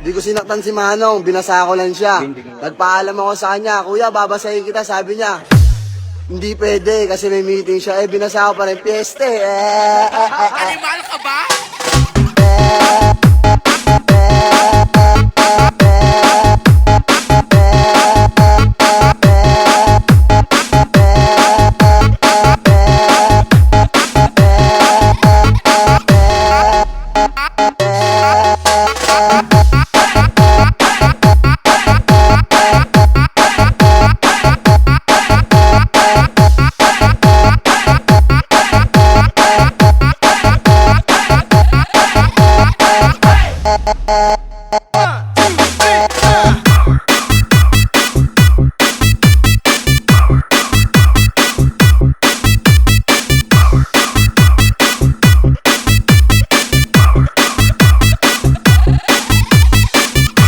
Di ko sinaktan si Manong, binasa ko lang siya. Nagpaalam ako sa kanya, kuya, babasahin kita, sabi niya. Hindi pwede kasi may meeting siya. Binasa ko pa rin, piyeste. Animal ka ba?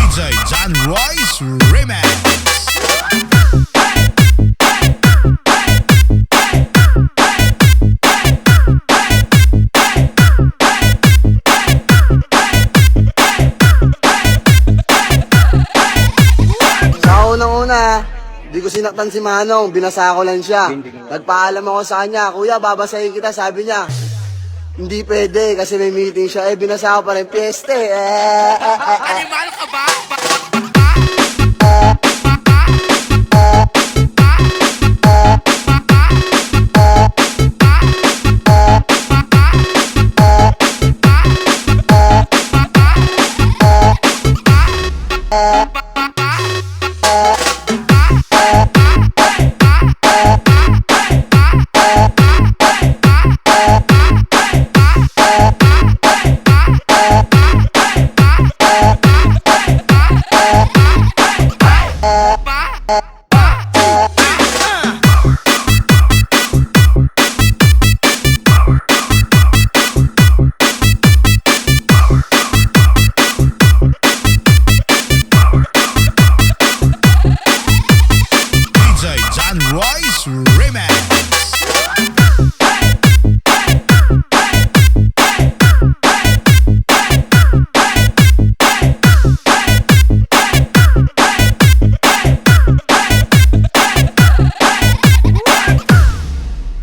DJ John Royce Remix. Sa unang-una, di ko sinaktan si Manong, binasa ko lang siya. Nagpaalam ako sa kanya, kuya, babasahin kita, sabi niya. Hindi pwede kasi may meeting siya. Binasa ko pa rin, piyeste. Animal ka ba?